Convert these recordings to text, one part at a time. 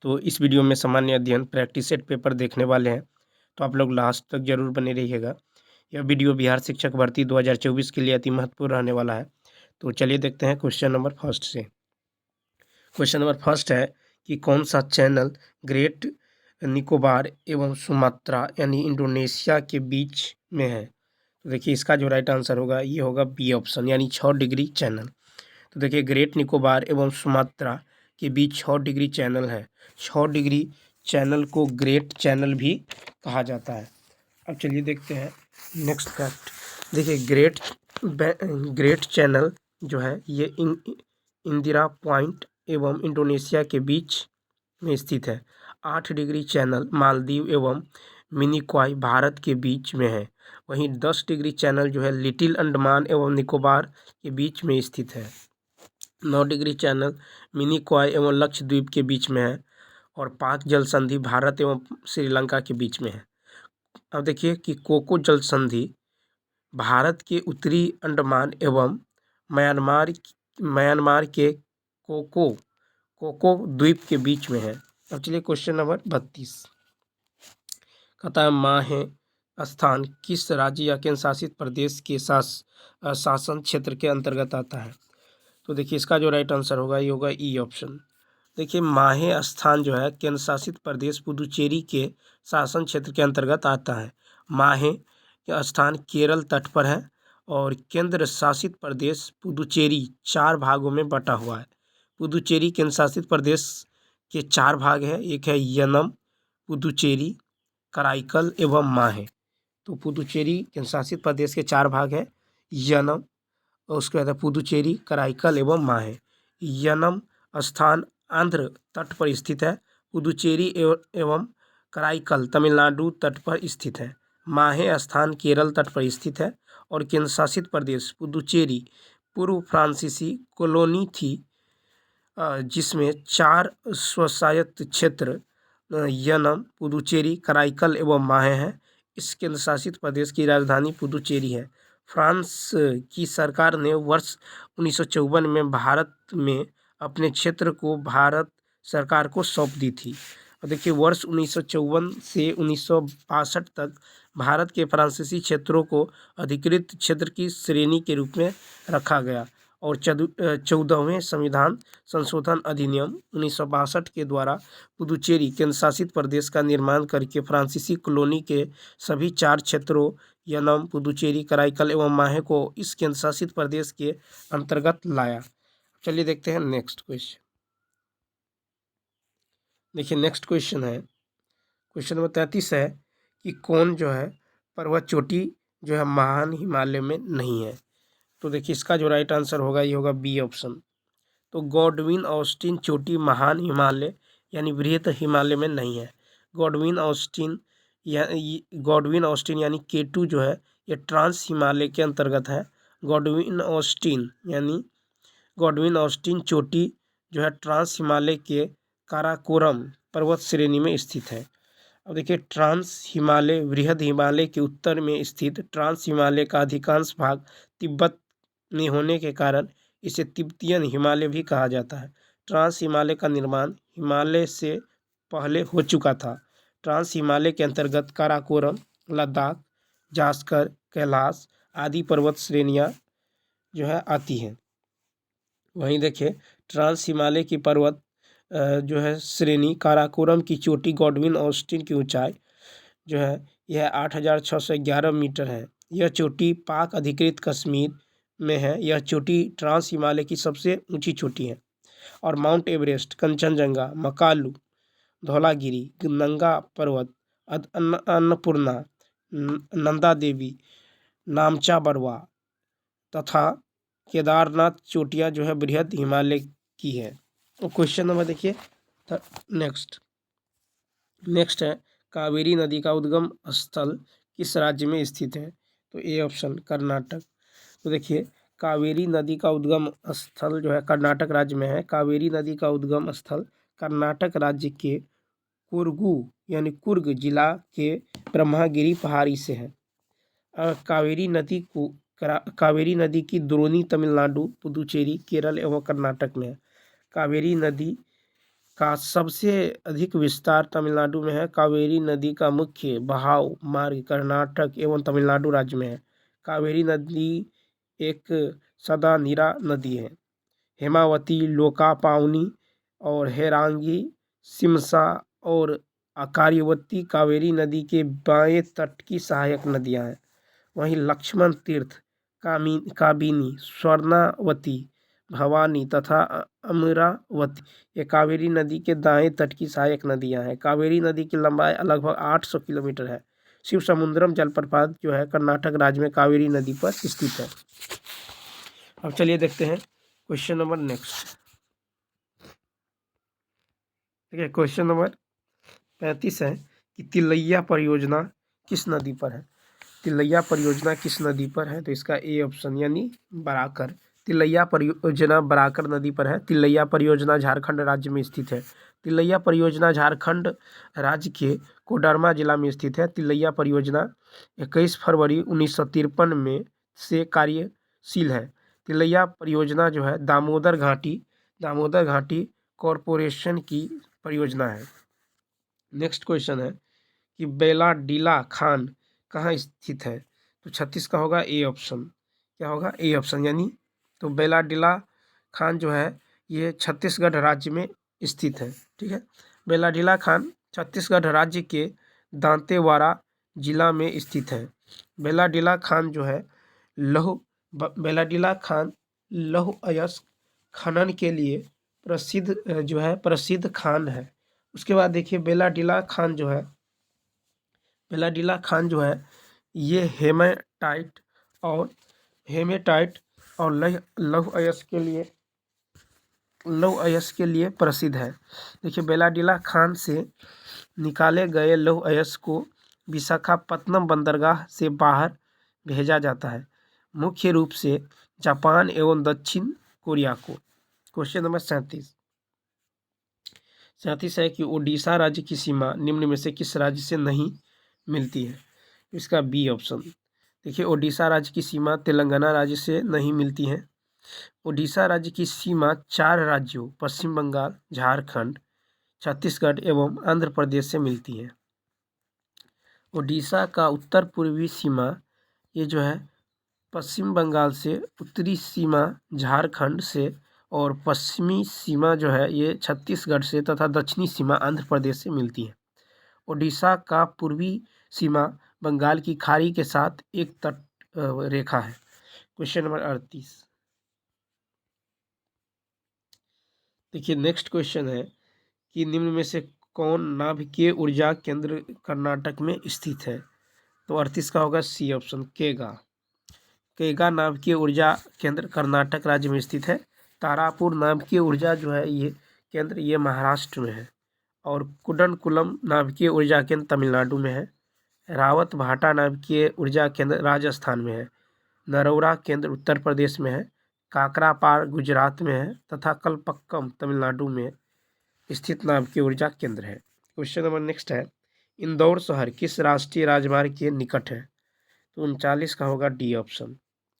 तो इस वीडियो में सामान्य अध्ययन प्रैक्टिस सेट पेपर देखने वाले हैं, तो आप लोग लास्ट तक जरूर बने रहिएगा। यह वीडियो बिहार शिक्षक भर्ती 2024 के लिए अति महत्वपूर्ण रहने वाला है। तो चलिए देखते हैं क्वेश्चन नंबर फर्स्ट से। क्वेश्चन नंबर फर्स्ट है कि कौन सा चैनल ग्रेट निकोबार एवं सुमात्रा यानी इंडोनेशिया के बीच में है। तो देखिए इसका जो राइट आंसर होगा ये होगा बी ऑप्शन यानी 6 डिग्री चैनल। तो देखिए ग्रेट निकोबार एवं सुमात्रा के बीच 6 डिग्री चैनल है। 6 डिग्री चैनल को ग्रेट चैनल भी कहा जाता है। अब चलिए देखते हैं नेक्स्ट फैक्ट। देखिए ग्रेट चैनल जो है ये इंदिरा पॉइंट एवं इंडोनेशिया के बीच में स्थित है। 8 डिग्री चैनल मालदीव एवं मिनिकॉय भारत के बीच में है। वहीं 10 डिग्री चैनल जो है लिटिल अंडमान एवं निकोबार के बीच में स्थित है। 9 डिग्री चैनल मिनिकॉय एवं लक्षद्वीप के बीच में है और पाक जल संधि भारत एवं श्रीलंका के बीच में है। अब देखिए कि कोको जल संधि भारत के उत्तरी अंडमान एवं म्यांमार के कोको द्वीप के बीच में है। अब चलिए क्वेश्चन नंबर 32 कहता है माहे स्थान किस राज्य या केंद्र शासित प्रदेश के शासन क्षेत्र के अंतर्गत आता है। तो देखिए इसका जो राइट आंसर होगा ये होगा ई ऑप्शन। देखिए माहे स्थान जो है केंद्र शासित प्रदेश पुदुचेरी के शासन क्षेत्र के अंतर्गत आता है। माहे का स्थान केरल तट पर है और केंद्र शासित प्रदेश पुदुचेरी 4 भागों में बटा हुआ है। पुदुचेरी केंद्र शासित प्रदेश के 4 भाग हैं। एक है यनम, पुदुचेरी, कराईकल एवं माहे। तो पुदुचेरी केंद्र शासित प्रदेश के 4 भाग हैं, यनम और उसके बाद पुदुचेरी, कराईकल एवं माहे। यनम स्थान आंध्र तट पर स्थित है। पुदुचेरी एवं कराईकल तमिलनाडु तट पर स्थित है। माहे स्थान केरल तट पर स्थित है और केंद्र शासित प्रदेश पुदुचेरी पूर्व फ्रांसीसी कॉलोनी थी जिसमें 4 स्वशायत्त क्षेत्र यनम, पुदुचेरी, कराईकल एवं माहे हैं। इस केंद्र शासित प्रदेश की राजधानी पुदुचेरी है। फ्रांस की सरकार ने वर्ष 1954 में भारत में अपने क्षेत्र को भारत सरकार को सौंप दी थी। और देखिए वर्ष 1954 से 1962 तक भारत के फ्रांसीसी क्षेत्रों को अधिकृत क्षेत्र की श्रेणी के रूप में रखा गया और 14वें संविधान संशोधन अधिनियम 1962 के द्वारा पुदुचेरी केंद्र शासित प्रदेश का निर्माण करके फ्रांसीसी कॉलोनी के सभी 4 क्षेत्रों यनम, पुदुचेरी, कराईकल एवं माहे को इस केंद्र शासित प्रदेश के अंतर्गत लाया। चलिए देखते हैं नेक्स्ट क्वेश्चन। देखिए नेक्स्ट क्वेश्चन है, क्वेश्चन नंबर 33 है कि कौन जो है पर्वत चोटी जो है महान हिमालय में नहीं है। तो देखिए इसका जो राइट आंसर होगा ये होगा बी ऑप्शन। तो गॉडविन ऑस्टिन चोटी महान हिमालय यानी बृहत हिमालय में नहीं है। गॉडविन ऑस्टिन यानी K2 जो है ये ट्रांस हिमालय के अंतर्गत है। गॉडविन ऑस्टिन चोटी जो है ट्रांस हिमालय के काराकोरम पर्वत श्रेणी में स्थित है। अब देखिए ट्रांस हिमालय बृहद हिमालय के उत्तर में स्थित ट्रांस हिमालय का अधिकांश भाग तिब्बत में होने के कारण इसे तिब्बतियन हिमालय भी कहा जाता है। ट्रांस हिमालय का निर्माण हिमालय से पहले हो चुका था। ट्रांस हिमालय के अंतर्गत काराकोरम, लद्दाख, जास्कर, कैलाश आदि पर्वत श्रेणियां जो है आती हैं। वहीं देखिए ट्रांस हिमालय की पर्वत जो है श्रेणी काराकोरम की चोटी गॉडविन ऑस्टिन की ऊंचाई जो है यह 8611 मीटर है। यह चोटी पाक अधिकृत कश्मीर में है। यह चोटी ट्रांस हिमालय की सबसे ऊंची चोटी है। और माउंट एवरेस्ट, कंचनजंगा, मकालू, धौलागिरी, नंगा पर्वत, अन्नपूर्णा, नंदा देवी, नामचा बरवा तथा केदारनाथ चोटियां जो है बृहद हिमालय की है। तो क्वेश्चन नंबर देखिए नेक्स्ट है कावेरी नदी का उद्गम स्थल किस राज्य में स्थित है। तो ए ऑप्शन कर्नाटक। तो देखिए कावेरी नदी का उद्गम स्थल जो है कर्नाटक राज्य में है। कावेरी नदी का उद्गम स्थल कर्नाटक राज्य के कुर्गू यानी कुर्ग जिला के ब्रह्मगिरी पहाड़ी से है। कावेरी नदी की द्रोणी तमिलनाडु, पुदुचेरी, केरल एवं कर्नाटक में है। कावेरी नदी का सबसे अधिक विस्तार तमिलनाडु में है। कावेरी नदी का मुख्य बहाव मार्ग कर्नाटक एवं तमिलनाडु राज्य में है। कावेरी नदी एक सदा नीरा नदी है। हेमावती, लोकापाउनी और हेरांगी, सिमसा और आकार्यवती कावेरी नदी के बाएं तट की सहायक नदियां हैं। वहीं लक्ष्मण तीर्थ, काबिनी, स्वर्णावती, भवानी तथा अमरावती ये कावेरी नदी के दाएं तट की सहायक नदियां हैं। कावेरी नदी की लंबाई लगभग 800 किलोमीटर है। शिव समुद्रम जलप्रपात जो है कर्नाटक राज्य में कावेरी नदी पर स्थित है। अब चलिए देखते हैं क्वेश्चन नंबर नेक्स्ट। ठीक है, क्वेश्चन नंबर 35 है कि तिलैया परियोजना किस नदी पर है। तिलैया परियोजना किस नदी पर है, तो इसका ए ऑप्शन यानी बराकर। तिलैया परियोजना बराकर नदी पर है। तिलैया परियोजना झारखंड राज्य में स्थित है। तिलैया परियोजना झारखंड राज्य के कोडरमा जिला में स्थित है। तिलैया परियोजना 21 फरवरी 1953 में से कार्यशील है। तिलैया परियोजना जो है दामोदर घाटी कॉरपोरेशन की परियोजना है। नेक्स्ट क्वेश्चन है कि बेलाडीला खान कहाँ स्थित है, तो 36 का होगा ए ऑप्शन। क्या होगा, ए ऑप्शन यानी तो बेलाडीला खान जो है ये छत्तीसगढ़ राज्य में स्थित है। ठीक है, बेलाडीला खान छत्तीसगढ़ राज्य के दांतेवाड़ा जिला में स्थित है। बेलाडीला खान जो है बेलाडीला खान लौह अयस्क खनन के लिए प्रसिद्ध खान है। उसके बाद देखिए बेलाडीला खान जो है ये हेमेटाइट और लौह अयस्क के लिए प्रसिद्ध है। देखिए बेलाडीला खान से निकाले गए लौह अयस्क को विशाखापत्तनम बंदरगाह से बाहर भेजा जाता है, मुख्य रूप से जापान एवं दक्षिण कोरिया को। क्वेश्चन नंबर 37 है कि ओडिशा राज्य की सीमा निम्न में से किस राज्य से नहीं मिलती है, इसका बी ऑप्शन। देखिए ओडिशा राज्य की सीमा तेलंगाना राज्य से नहीं मिलती है। ओडिशा राज्य की सीमा 4 राज्यों पश्चिम बंगाल, झारखंड, छत्तीसगढ़ एवं आंध्र प्रदेश से मिलती है। ओडिशा का उत्तर पूर्वी सीमा ये जो है पश्चिम बंगाल से, उत्तरी सीमा झारखंड से और पश्चिमी सीमा जो है ये छत्तीसगढ़ से तथा दक्षिणी सीमा आंध्र प्रदेश से मिलती है। ओडिशा का पूर्वी सीमा बंगाल की खाड़ी के साथ एक तट रेखा है। Question number 38। देखिए नेक्स्ट क्वेश्चन है कि निम्न में से कौन नाभिकीय ऊर्जा केंद्र कर्नाटक में स्थित है, तो 38 का होगा सी ऑप्शन केगा नाभिकीय ऊर्जा केंद्र कर्नाटक राज्य में स्थित है। तारापुर नाभिकीय ऊर्जा जो है ये केंद्र ये महाराष्ट्र में है और कुडनकुलम नाभिकीय ऊर्जा केंद्र तमिलनाडु में है। रावत भाटा नाभिकीय ऊर्जा केंद्र राजस्थान में है। नरौरा केंद्र उत्तर प्रदेश में है। काकरापार गुजरात में है तथा कलपक्कम तमिलनाडु में स्थित नाभिकीय ऊर्जा केंद्र है। क्वेश्चन नंबर नेक्स्ट है इंदौर शहर किस राष्ट्रीय राजमार्ग के निकट है, तो 39 का होगा डी ऑप्शन।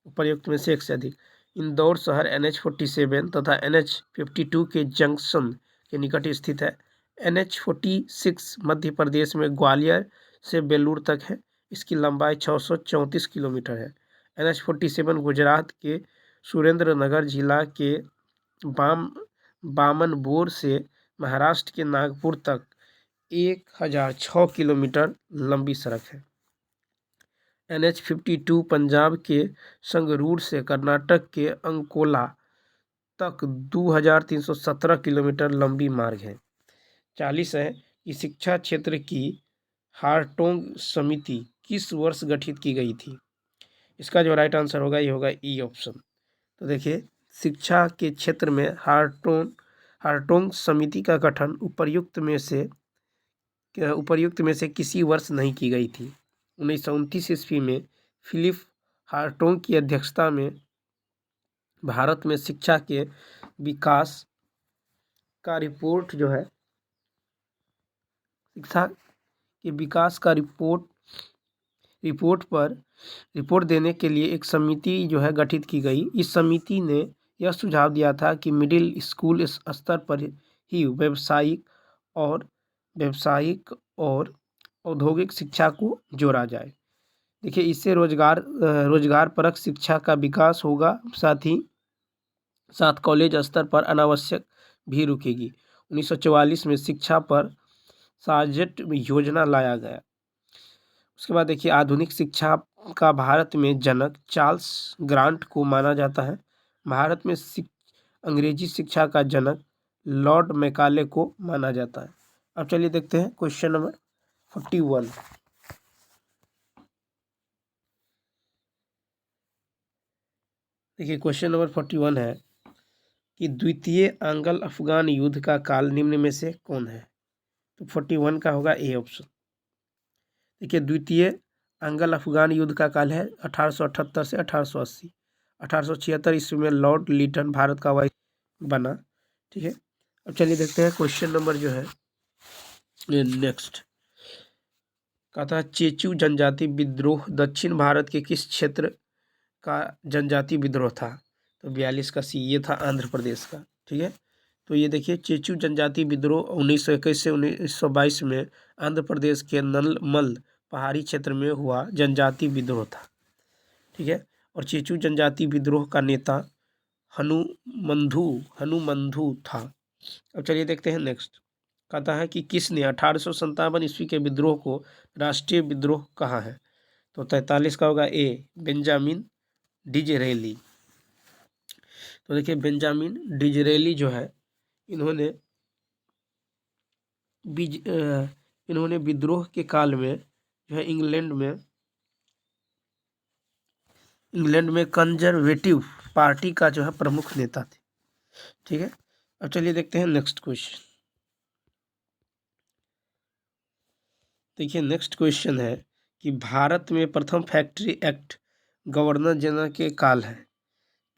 उपर्युक्त में से एक से अधिक। इंदौर शहर NH47 तथा NH52 के जंक्शन के निकट स्थित है। NH46 मध्य प्रदेश में ग्वालियर से बेलूर तक है। इसकी लंबाई 634 किलोमीटर है। NH47 गुजरात के सुरेंद्रनगर जिला के बामनबोर से महाराष्ट्र के नागपुर तक 1006 किलोमीटर लंबी सड़क है। NH52 पंजाब के संगरूर से कर्नाटक के अंकोला तक 2317 किलोमीटर लंबी मार्ग है। 40 है कि शिक्षा क्षेत्र की हारटोंग समिति किस वर्ष गठित की गई थी, इसका जो राइट आंसर होगा ये होगा ई ऑप्शन। तो देखिए शिक्षा के क्षेत्र में हारटोंग समिति का गठन उपर्युक्त में से किसी वर्ष नहीं की गई थी। 1929 ईस्वी में फिलिप हारटोंग की अध्यक्षता में भारत में शिक्षा के विकास का रिपोर्ट जो है शिक्षा के विकास का रिपोर्ट देने के लिए एक समिति जो है गठित की गई। इस समिति ने यह सुझाव दिया था कि मिडिल स्कूल स्तर पर ही व्यावसायिक और औद्योगिक शिक्षा को जोड़ा जाए। देखिए, इससे रोजगार परक शिक्षा का विकास होगा, साथ कॉलेज स्तर पर अनावश्यक भी रुकेगी। 1944 में शिक्षा पर सार्जेंट योजना लाया गया। उसके बाद देखिए, आधुनिक शिक्षा का भारत में जनक चार्ल्स ग्रांट को माना जाता है। भारत में अंग्रेजी शिक्षा का जनक लॉर्ड मैकाले को माना जाता है। अब चलिए देखते हैं क्वेश्चन नंबर 41। देखिए, क्वेश्चन नंबर 41 है कि द्वितीय आंग्ल अफगान युद्ध का काल निम्न में से कौन है? तो 41 का होगा ए ऑप्शन। देखिए, द्वितीय आंग्ल अफगान युद्ध का काल है 1878 से 1880। 1876 ईस्वी में लॉर्ड लिटन भारत का वाइस बना। ठीक है, अब चलिए देखते हैं क्वेश्चन नंबर जो है नेक्स्ट। कहता है चेचू जनजाति विद्रोह दक्षिण भारत के किस क्षेत्र का जनजाति विद्रोह था? तो 42 का सी, ये था आंध्र प्रदेश का। ठीक है, तो ये देखिए, चेचू जनजाति विद्रोह 1921 से 1922 में आंध्र प्रदेश के नलमल पहाड़ी क्षेत्र में हुआ जनजाति विद्रोह था। ठीक है, और चेचू जनजाति विद्रोह का नेता हनुमंधु था। अब चलिए देखते हैं नेक्स्ट। कहता है कि किसने 1857 ईस्वी के विद्रोह को राष्ट्रीय विद्रोह कहा है? तो 43 का होगा ए, बेंजामिन डिज़रेली। तो देखिए, बेंजामिन डिज़रेली जो है, इन्होंने विद्रोह के काल में जो है इंग्लैंड में कंजर्वेटिव पार्टी का जो है प्रमुख नेता थे। ठीक है, अब चलिए देखते हैं नेक्स्ट क्वेश्चन। देखिए, नेक्स्ट क्वेश्चन है कि भारत में प्रथम फैक्ट्री एक्ट गवर्नर जनरल के काल है।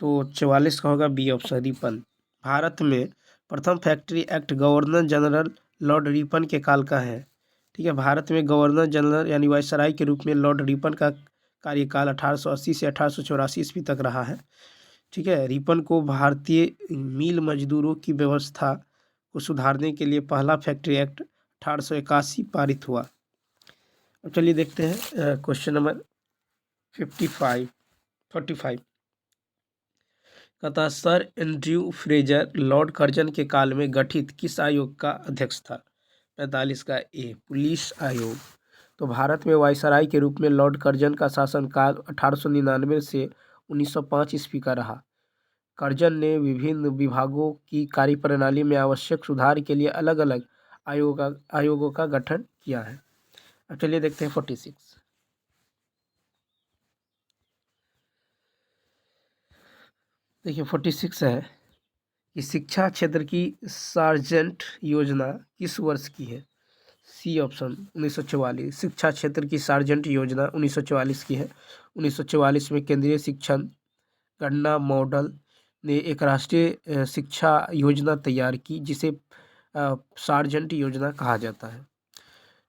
तो 44 का होगा बी ऑप्शन, रिपन। भारत में प्रथम factory act governor general Lord Ripon के काल का है। ठीक है, भारत में गवर्नर जनरल यानी वायसराय के रूप में लॉर्ड रिपन का कार्यकाल 1880 से 1884 ईस्वी तक रहा है। ठीक है, रिपन को भारतीय मिल मजदूरों की व्यवस्था को सुधारने के लिए पहला फैक्ट्री एक्ट 1881 पारित हुआ। अब चलिए देखते हैं क्वेश्चन नंबर 45। कहता sir Andrew Fraser Lord Curzon के काल में गठित किस आयोग का अध्यक्ष था? 45 का ए, पुलिस आयोग। तो भारत में वायसराय के रूप में लॉर्ड कर्जन का शासनकाल 1899 से 1905 ईस्वी का रहा। कर्जन ने विभिन्न विभागों की कार्यप्रणाली में आवश्यक सुधार के लिए अलग अलग आयोगों का गठन किया है। अब चलिए देखते हैं 46। देखिए, 46 है कि शिक्षा क्षेत्र की सार्जेंट योजना किस वर्ष की है? C option, 1944। शिक्षा क्षेत्र की सार्जेंट योजना 1944 की है। 1944 में केंद्रीय शिक्षण गणना मॉडल ने एक राष्ट्रीय शिक्षा योजना तैयार की जिसे सार्जेंट योजना कहा जाता है।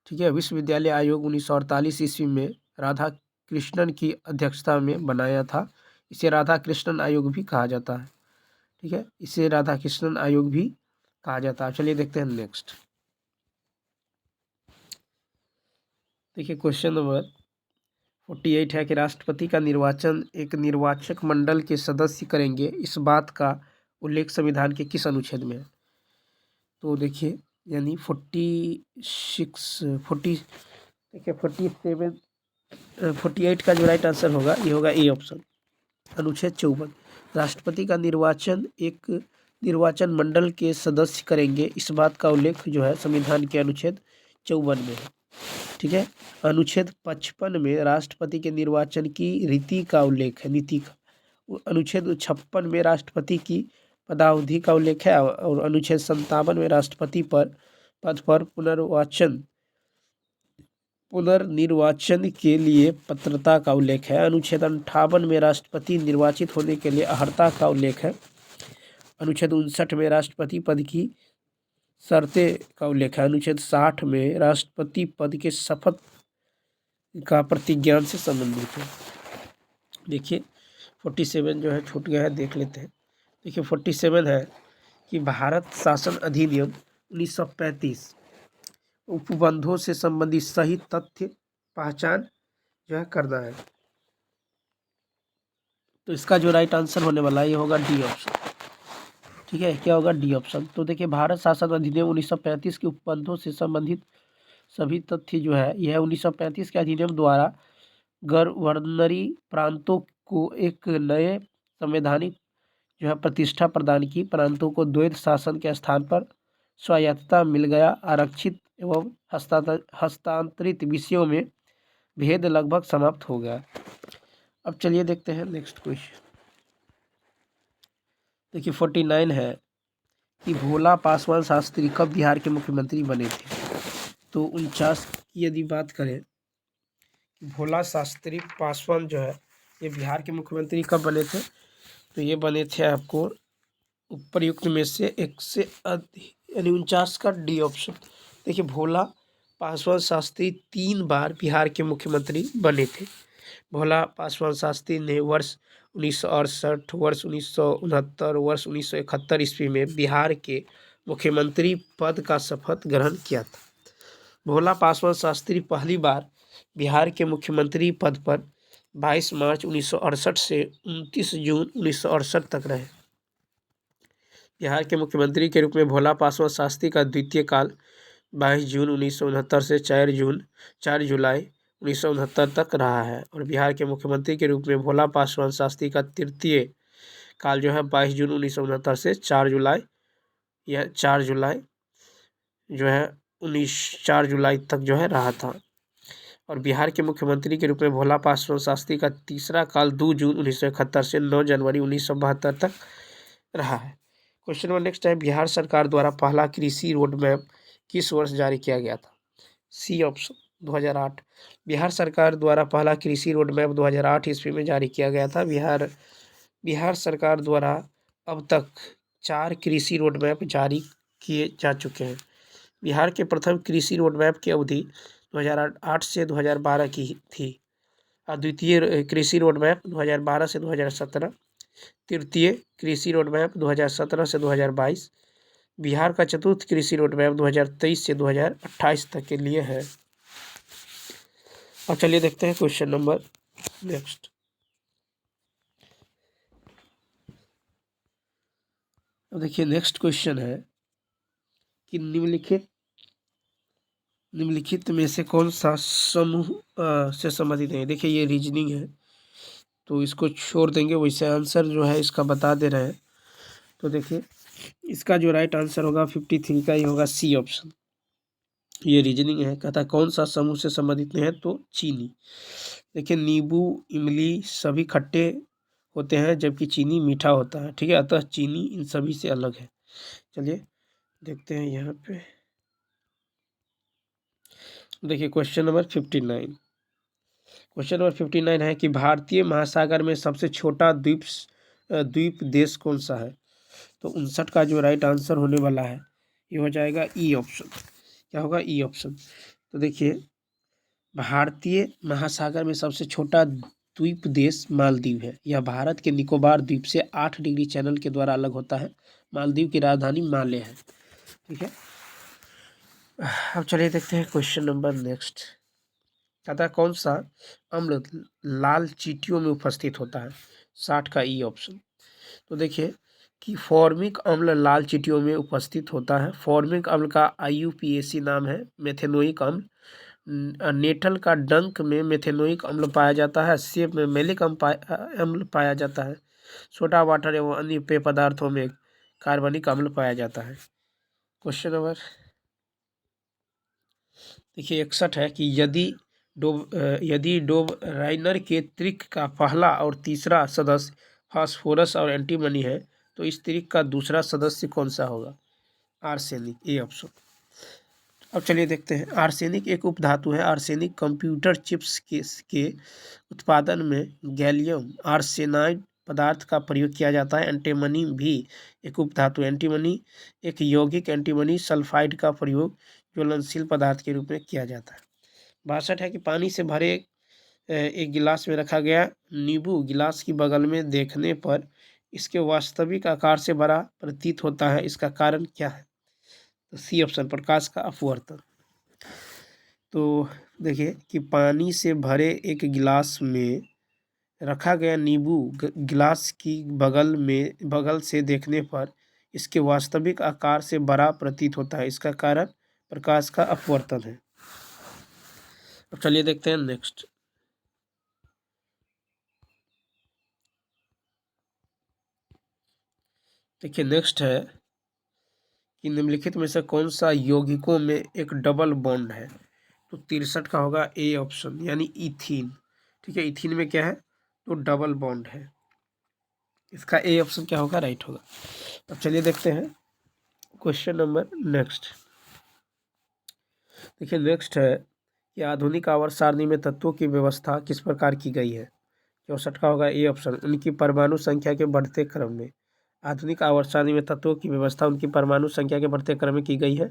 ठीक है, विश्वविद्यालय आयोग 1948 ईस्वी में राधा कृष्णन की अध्यक्षता में बनाया था। इसे राधा कृष्णन आयोग भी कहा जाता है। ठीक है, इसे राधा कृष्णन आयोग भी कहा जाता है। चलिए देखते हैं नेक्स्ट। देखिए, क्वेश्चन नंबर 48 है कि राष्ट्रपति का निर्वाचन एक निर्वाचक मंडल के सदस्य करेंगे, इस बात का उल्लेख संविधान के किस अनुच्छेद में है? तो देखिए, यानी 48 का जो राइट आंसर होगा ये होगा ए ऑप्शन, अनुच्छेद 54। राष्ट्रपति का निर्वाचन एक निर्वाचन मंडल के सदस्य करेंगे, इस बात का उल्लेख जो है संविधान के अनुच्छेद 54 में है। ठीक है, अनुच्छेद 55 में राष्ट्रपति के निर्वाचन की रीति का उल्लेख है, नीति का। अनुच्छेद 56 में राष्ट्रपति की पदावधि का उल्लेख है और अनुच्छेद 57 में राष्ट्रपति पद पर पुनर्निर्वाचन के लिए पात्रता का उल्लेख है। अनुच्छेद 58 में राष्ट्रपति निर्वाचित होने के लिए अर्हता का उल्लेख है। अनुच्छेद 59 में राष्ट्रपति पद की शर्तें का उल्लेख है। अनुच्छेद 60 में राष्ट्रपति पद के शपथ का प्रतिज्ञान से संबंधित है। देखिए, 47 जो है छूट गया है, देख लेते हैं। देखिए, 47 है कि भारत शासन अधिनियम 1935 उपबंधों से संबंधित सही तथ्य पहचान जो है करना है। तो इसका जो राइट आंसर होने वाला है ये होगा डी ऑप्शन। ठीक है, क्या होगा? D option. तो देखिए, भारत शासन अधिनियम 1935 के उपबंधों से संबंधित सभी तथ्य जो है यह 1935 के अधिनियम द्वारा गवर्नरी प्रांतों को एक नए संवैधानिक जो है प्रतिष्ठा प्रदान की। प्रांतों को द्वैध शासन के स्थान पर स्वायत्तता मिल गया। आरक्षित एवं हस्तांतरित विषयों में भेद लगभग समाप्त हो गया। अब चलिए देखते हैं नेक्स्ट क्वेश्चन। देखिए 49 है कि भोला पासवान शास्त्री कब बिहार के मुख्यमंत्री बने थे। तो 49 की यदि बात करें, भोला शास्त्री पासवान जो है ये बिहार के मुख्यमंत्री कब बने थे, तो ये बने थे आपको उपर्युक्त में से एक से यानी 49 का डी ऑप्शन। देखिए, भोला पासवान शास्त्री 3 बार बिहार के मुख्यमंत्री बने थे। भोला पासवान शास्त्री ने वर्ष 1968, वर्ष 1969, वर्ष 1971 ईस्वी में बिहार के मुख्यमंत्री पद का शपथ ग्रहण किया था। भोला पासवान शास्त्री पहली बार बिहार के मुख्यमंत्री पद पर 22 मार्च 1968 से 29 जून 1968 तक रहे। बिहार के मुख्यमंत्री के रूप में भोला पासवान शास्त्री का द्वितीय काल 22 जून 1969 से 4 जुलाई 1969 तक रहा है। और बिहार के मुख्यमंत्री के रूप में भोला पासवान शास्त्री का तृतीय काल जो है 22 जून 1969 से 4 जुलाई जो है 4 जुलाई तक जो है रहा था। और बिहार के मुख्यमंत्री के रूप में भोला पासवान शास्त्री का तीसरा काल 2 जून 1971 से 9 जनवरी 1972 तक रहा है। क्वेश्चन नंबर नेक्स्ट है, बिहार सरकार द्वारा पहला कृषि रोड मैप किस वर्ष जारी किया गया था। C option 2008। बिहार सरकार द्वारा पहला कृषि रोड मैप 2008 ईस्वी में जारी किया गया था। बिहार सरकार द्वारा अब तक 4 कृषि रोड मैप जारी किए जा चुके हैं। बिहार के प्रथम कृषि रोड मैप की अवधि 2008 से 2012 की थी। और द्वितीय कृषि रोड मैप 2012 से 2017। तृतीय कृषि रोड मैप 2017 से 2022। बिहार का चतुर्थ कृषि रोड मैप 2023 से 2028 तक के लिए है। अब चलिए देखते हैं क्वेश्चन नंबर नेक्स्ट। अब देखिए नेक्स्ट क्वेश्चन है कि निम्नलिखित में से कौन सा समूह से संबंधित है। देखिए ये रीजनिंग है तो इसको छोड़ देंगे, वैसे आंसर जो है इसका बता दे रहे हैं। तो देखिए इसका जो राइट आंसर होगा 53 का ही होगा, सी ऑप्शन। ये रीजनिंग है, कहता है कौन सा समूह से संबंधित नहीं है, तो चीनी। देखिए नींबू इमली सभी खट्टे होते हैं जबकि चीनी मीठा होता है। ठीक है, अतः चीनी इन सभी से अलग है। चलिए देखते हैं यहाँ पे। देखिए क्वेश्चन नंबर 59। क्वेश्चन नंबर 59 है कि भारतीय महासागर में सबसे छोटा द्वीप देश कौन सा है। तो 59 का जो राइट आंसर होने वाला है ये हो जाएगा ई ऑप्शन। क्या होगा? E option. तो देखिए भारतीय महासागर में सबसे छोटा द्वीप देश मालदीव है। यह भारत के निकोबार द्वीप से 8 डिग्री चैनल के द्वारा अलग होता है। मालदीव की राजधानी माले है। ठीक है, अब चलिए देखते हैं क्वेश्चन नंबर नेक्स्ट। कहता है कौन सा अम्ल लाल चींटियों में उपस्थित होता है। 60 का ई ऑप्शन। तो देखिए कि फॉर्मिक अम्ल लाल चींटियों में उपस्थित होता है। फॉर्मिक अम्ल का IUPAC नाम है मेथेनोइक अम्ल। नेटल का डंक में मेथेनोइक अम्ल पाया जाता है। सेब में मैलिक अम्ल पाया जाता है। सोडा वाटर एवं अन्य पेय पदार्थों में कार्बनिक अम्ल पाया जाता है। क्वेश्चन नंबर देखिए 61 है कि यदि डोबराइनर के त्रिक का पहला और तीसरा सदस्य फास्फोरस और एंटीमनी है तो इस त्रिक का दूसरा सदस्य कौन सा होगा। Arsenic, A option. अब चलिए देखते हैं। आर्सेनिक एक उपधातु है। आर्सेनिक कंप्यूटर चिप्स के उत्पादन में गैलियम आर्सेनाइड पदार्थ का प्रयोग किया जाता है। एंटीमनी भी एक उपधातु है। एंटीमनी एक यौगिक एंटीमनी सल्फाइड का प्रयोग ज्वलनशील पदार्थ के रूप में किया जाता है। 62 है कि पानी से भरे एक गिलास में रखा गया नींबू गिलास की बगल में देखने पर इसके वास्तविक आकार से बड़ा प्रतीत होता है, इसका कारण क्या है? तो सी ऑप्शन, प्रकाश का अपवर्तन। तो देखिए कि पानी से भरे एक गिलास में रखा गया नींबू गिलास की बगल से देखने पर इसके वास्तविक आकार से बड़ा प्रतीत होता है, इसका कारण प्रकाश का अपवर्तन है। अब चलिए देखते हैं नेक्स्ट। देखिए नेक्स्ट है कि निम्नलिखित में से कौन सा यौगिकों में एक डबल बॉन्ड है? तो 63 का होगा ए ऑप्शन, यानी इथीन। ठीक है, इथीन में क्या है? तो डबल बॉन्ड है, इसका ए ऑप्शन क्या होगा? राइट होगा। अब चलिए देखते हैं क्वेश्चन नंबर नेक्स्ट। देखिए नेक्स्ट है कि आधुनिक आवर्त सारणी में तत्वों की व्यवस्था किस प्रकार की गई है? 64 का होगा ए ऑप्शन, उनकी परमाणु संख्या के बढ़ते क्रम में। आधुनिक आवर्त सारणी में तत्वों की व्यवस्था उनकी परमाणु संख्या के बढ़ते क्रम में की गई है।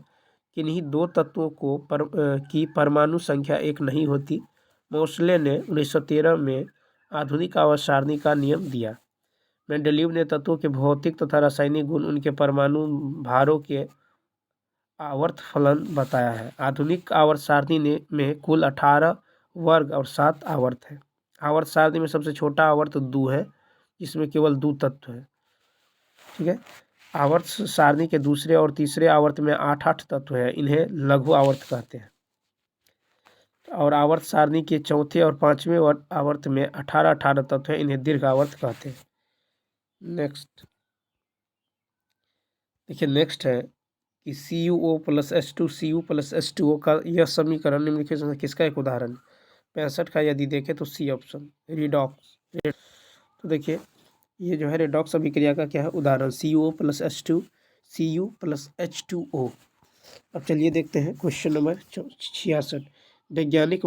किन्हीं दो तत्वों की परमाणु संख्या एक नहीं होती। मोसले ने 1913 में आधुनिक आवर्त सारणी का नियम दिया। मेंडेलीव ने तत्वों के भौतिक तथा रासायनिक गुण उनके परमाणु भारों के आवर्त फलन बताया है। आधुनिक आवर्त सारणी में कुल 18 वर्ग और 7 आवर्त है। आवर्त सारणी में सबसे छोटा आवर्त 2 है, जिसमें केवल 2 तत्व है। ठीक है, आवर्त सारणी के दूसरे और तीसरे आवर्त में 8-8 तत्व है, इन्हें लघु आवर्त कहते हैं। और आवर्त सारणी के चौथे और पांचवें आवर्त में 18-18 तत्व है, इन्हें दीर्घ आवर्त कहते हैं। नेक्स्ट देखिए नेक्स्ट है कि CuO plus H2 Cu plus H2O का यह समीकरण निम्नलिखित में से किसका एक उदाहरण? 65 का यदि देखें तो सी ऑप्शन, रिडॉक्स। तो देखिए ये जो है रिडॉक्स अभिक्रिया का क्या है? उदाहरण, CuO plus H2 Cu plus H2O। अब चलिए देखते हैं क्वेश्चन नंबर 66। वैज्ञानिक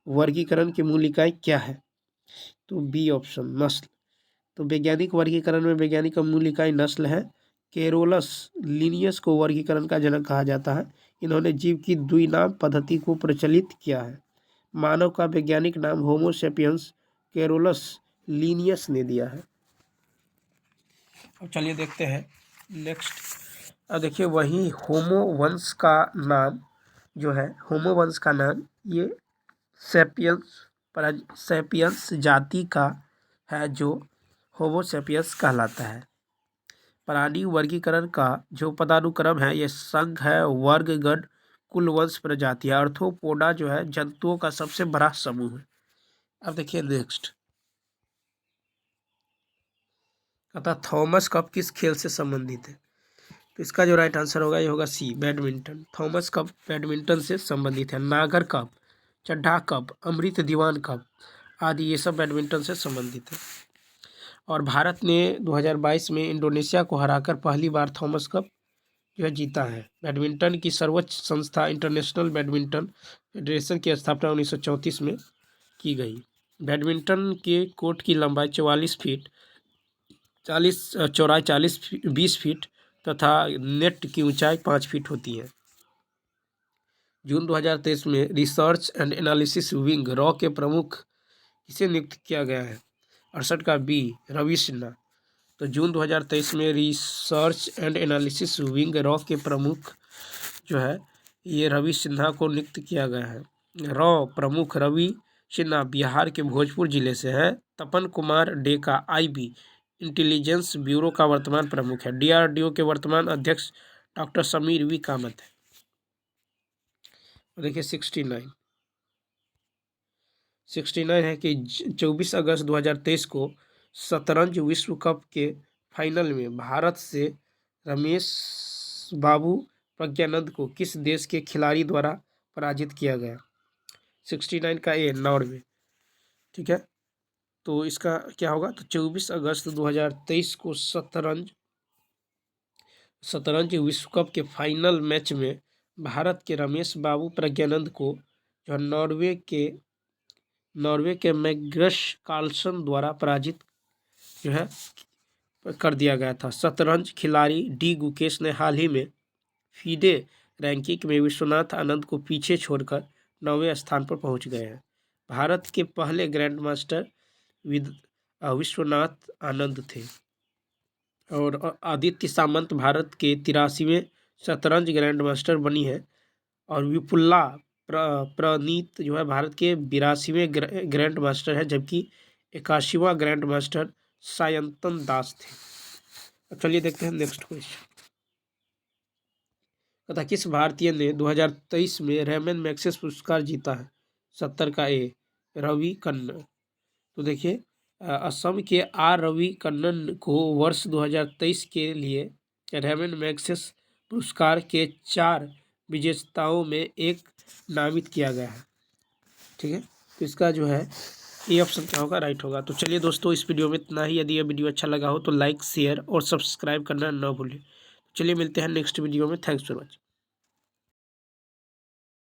वर्गीकरण की मूल इकाई क्या है? तो बी ऑप्शन, नस्ल। तो वैज्ञानिक वर्गीकरण में वैज्ञानिक का मूल इकाई नस्ल है। केरोलस लिनियस को वर्गीकरण का जनक कहा जाता है। इन्होंने जीव की द्विनाम पद्धति को प्रचलित किया है। मानव का वैज्ञानिक नाम होमो सेपियंस केरोलस लिनियस ने दिया है। अब चलिए देखते हैं नेक्स्ट। अब देखिए वही होमो वंश का नाम जो है, होमो वंश का नाम ये सेपियंस जाति का है, जो होमो सेपियंस कहलाता है। प्राणी वर्गीकरण का जो पदानुक्रम है, ये संघ है, वर्ग, गण, कुल, वंश, प्रजाति। आर्थ्रोपोडा जो है जंतुओं का सबसे बड़ा समूह है। अब देखिए नेक्स्ट, कहता थॉमस कप किस खेल से संबंधित है? तो इसका जो राइट आंसर होगा ये होगा सी, बैडमिंटन। थॉमस कप बैडमिंटन से संबंधित है। नागर कप, चड्ढा कप, अमृत दीवान कप आदि ये सब बैडमिंटन से संबंधित है। और भारत ने 2022 में इंडोनेशिया को हराकर पहली बार थॉमस कप जो है जीता है। बैडमिंटन की सर्वोच्च संस्था इंटरनेशनल बैडमिंटन फेडरेशन की स्थापना 1934 में की गई। बैडमिंटन के कोर्ट की लंबाई 44 फीट, चौड़ाई 20 फीट तथा नेट की ऊंचाई 5 फीट होती है। जून 2023 में research and analysis wing raw के प्रमुख किसे नियुक्त किया गया है? 68 का बी, रवि सिन्हा। तो जून 2023 में research and analysis wing raw के प्रमुख जो है ये रवि सिन्हा को नियुक्त किया गया है। रॉ प्रमुख रवि सिन्हा बिहार के भोजपुर जिले से है। Tapan Kumar Deka IB intelligence bureau का वर्तमान प्रमुख है। DRDO के वर्तमान अध्यक्ष डॉक्टर समीर V कामत है। देखिए 69 है कि 24 अगस्त 2023 को शतरंज विश्व कप के फाइनल में भारत से रमेश बाबू प्रज्ञानंद को किस देश के खिलाड़ी द्वारा पराजित किया गया? 69 का ए, नॉर्वे। ठीक है, तो इसका क्या होगा? तो 24 अगस्त 2023 को शतरंज विश्व कप के फाइनल मैच में भारत के रमेश बाबू प्रज्ञानंद को जो नॉर्वे के मैग्नस कार्लसन द्वारा पराजित जो है कर दिया गया था। शतरंज खिलाड़ी डी गुकेश ने हाल ही में फीडे रैंकिंग में विश्वनाथ आनंद को पीछे छोड़कर 9वें स्थान पर पहुंच गए हैं। भारत के पहले ग्रैंड मास्टर विश्वनाथ आनंद थे। और आदित्य सामंत भारत के 83वें शतरंज ग्रैंड मास्टर बनी है। और विपुला प्रणीत जो है भारत के 82वें ग्रैंड मास्टर है, जबकि 81वां ग्रैंड मास्टर सायंतन दास थे। अब चलिए देखते हैं नेक्स्ट क्वेश्चन। तथा किस भारतीय ने 2023 में रेमन मैग्सेस पुरस्कार जीता है? 70 का ए रवि कन्नन। तो देखिए असम के आर रवि कन्नन को वर्ष 2023 के लिए रेमन मैग्सेस पुरस्कार के 4 विजेताओं में एक नामित किया गया है। ठीक है, तो इसका जो है ए ऑप्शन क्या होगा? राइट होगा। तो चलिए दोस्तों, इस वीडियो में इतना ही। यदि यह वीडियो अच्छा लगा हो तो लाइक, शेयर और सब्सक्राइब करना ना भूलें। चलिए मिलते हैं नेक्स्ट वीडियो में। Thanks for watching.